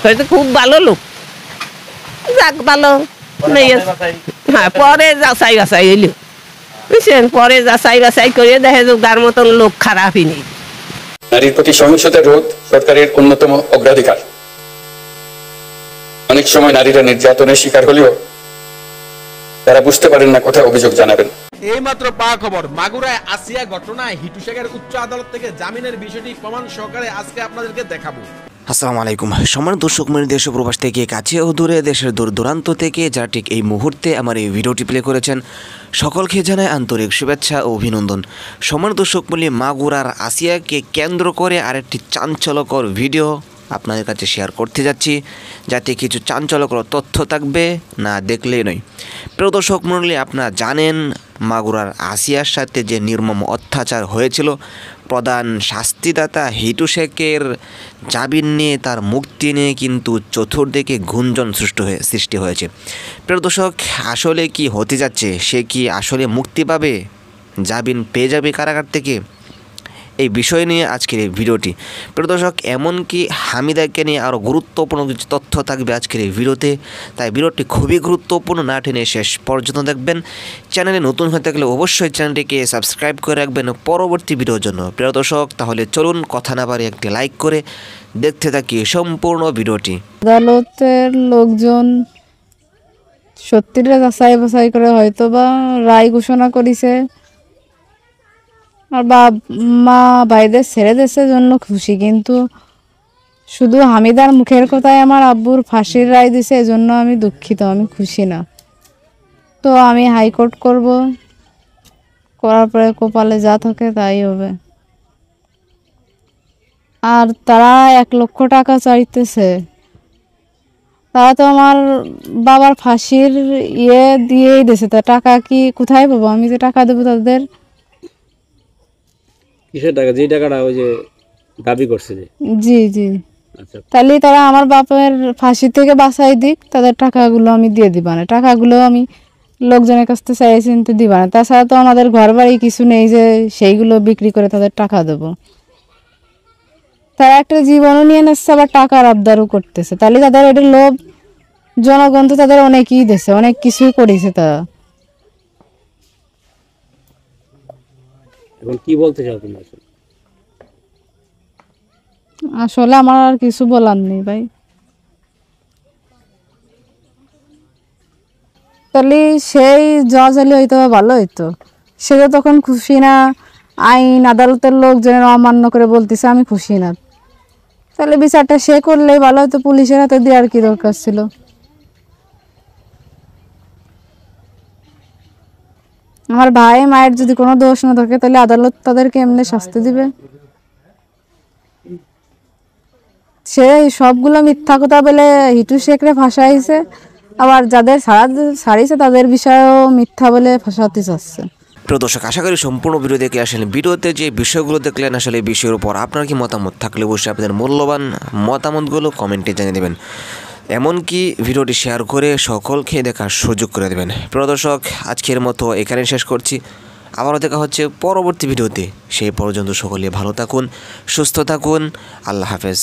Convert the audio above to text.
হয়তো খুব ভালো লোক, যাক ভালো নেই। হ্যাঁ, পরে যাচাই বাছাই এলো, বুঝছেন, পরে যাচাই বাছাই করে দেখে যে তার মতন লোক খারাপই নেই। নারীর প্রতি সহিংসতা রোধ সরকারের অন্যতম অগ্রাধিকার। অনেক সময় নারীরা নির্যাতনের শিকার হলেও তারা বুঝতে পারেন না কোথায় অভিযোগ জানাবেন। এইমাত্র পাওয়া খবর, মাগুরায় আসিয়া ঘটনায় হিটু শেখের উচ্চ আদালত থেকে জামিনের বিষয়টি প্রমাণ সহকারে আজকে আপনাদেরকে দেখাবো। আসসালামু আলাইকুম সম্মানিত দর্শক মণ্ডলী, দেশ ও প্রবাস থেকে কাছে ও দূরে, দেশের দূর দূরান্ত থেকে যারা ঠিক এই মুহূর্তে আমার এই ভিডিওটি প্লে করেছেন, সকলকে জানাই আন্তরিক শুভেচ্ছা ও অভিনন্দন। সম্মানিত দর্শক মণ্ডলী, মাগুরার আসিয়াকে কেন্দ্র করে আরেকটি চাঞ্চল্যকর ভিডিও আপনাদের কাছে শেয়ার করতে যাচ্ছি, যাতে কিছু চাঞ্চল্যকর তথ্য থাকবে, না দেখলেই নয়। প্রিয় দর্শক মণ্ডলী, আপনারা জানেন মাগুরার আসিয়ার সাথে যে নির্মম অত্যাচার হয়েছিল, প্রধান শাস্তিদাতা হিটু শেখের জামিন নিয়ে, তার মুক্তি নিয়ে কিন্তু চতুর্দিকে গুঞ্জন সৃষ্টি হয়েছে। প্রিয় দর্শক, আসলে কি হতে যাচ্ছে? সে কি আসলে মুক্তি পাবে? জামিন পেয়ে যাবে কারাগার থেকে? এই বিষয় নিয়ে আজকের এই ভিডিওটি। প্রিয় দর্শক, এমনকি হামিদাকে নিয়ে আরও গুরুত্বপূর্ণ কিছু তথ্য থাকবে আজকের এই ভিডিওতে, তাই ভিডিওটি খুবই গুরুত্বপূর্ণ, না টেনে শেষ পর্যন্ত দেখবেন। চ্যানেলে নতুন হয়ে থাকলে অবশ্যই চ্যানেলটিকে সাবস্ক্রাইব করে রাখবেন পরবর্তী ভিডিওর জন্য। প্রিয় দর্শক, তাহলে চলুন কথা না বাড়িয়ে একটি লাইক করে দেখতে থাকি সম্পূর্ণ ভিডিওটি। আদালতের লোকজন সত্যিটা যাচাই বাছাই করে হয়তো বা রায় ঘোষণা করেছে, আর মা ভাইদের ছেড়ে দেশের জন্য খুশি, কিন্তু শুধু হামিদার মুখের কথায় আমার আব্বুর ফাঁসির রায় দিছে, এজন্য আমি দুঃখিত, আমি খুশি না। তো আমি হাইকোর্ট করব, করার পরে কপালে যা থাকে তাই হবে। আর তারা 1 লক্ষ টাকা চাইতেছে, তারা তো আমার বাবার ফাঁসির দিয়েই দিয়েছে, তা টাকা কি কোথায় পাবো? আমি যে টাকা দেবো তাদের, কিসের টাকা? যে টাকাটা ওই যে দাবি করছে যে। জি জি। আচ্ছা, তাহলে তারা আমার বাপের ফাঁসি থেকে বাঁচাই দিক, তাদের টাকাগুলো আমি দিয়ে দিবা না। টাকাগুলো আমি লোকজনের কাছ থেকে চাইছি, কিন্তু দিবা না। তাছাড়া তো আমাদের ঘর বাড়ি কিছু নেই যে সেইগুলো বিক্রি করে তাদের টাকা দেবো। তারা একটা জীবনও নিয়ে নিচ্ছে, আবার টাকার আবদারও করতেছে। তাহলে তাদের এটা লোভ, জনগণ তো তাদের অনেকই দিছে, অনেক কিছুই করেছে তারা। এখন কি বলতে চাও তুমি? আসলে আমার আর কিছু বলার নেই ভাই। তাহলে সেই জজ হলে হয়তো ভালো হইতো, সে তো তখন খুশি না, আইন আদালতের লোকজনের অমান্য করে বলতেছে আমি খুশি না। তাহলে বিচারটা সে করলেই ভালো হতো, পুলিশের হাতে দেওয়ার কি দরকার ছিল? আমার ভাই মায়ের যদি কোনো দোষ না থাকে, তাহলে আদালত তাদেরকে এমনি শাস্তি দিবে? সে সবগুলো মিথ্যা কথা বলে হিটু শেখরে ফাঁসাইছে, আবার যাদের ছাড়িয়েছে তাদের বিষয়েও মিথ্যা বলে ফাঁসাতে চাচ্ছে। প্রিয় দর্শক, আশা করি সম্পূর্ণ ভিডিও দেখে আসেন। ভিডিওতে যে বিষয়গুলো দেখলেন, আসলে এই বিষয়ের উপর আপনার কি মতামত থাকলে অবশ্যই আপনাদের মূল্যবান মতামতগুলো কমেন্টে জানিয়ে দেবেন, এমনকি ভিডিওটি শেয়ার করে সকলকে দেখার সুযোগ করে দেবেন। প্রিয় দর্শক, আজকের মতো এখানে শেষ করছি, আবারও দেখা হচ্ছে পরবর্তী ভিডিওতে। সেই পর্যন্ত সকলে ভালো থাকুন, সুস্থ থাকুন, আল্লাহ হাফেজ।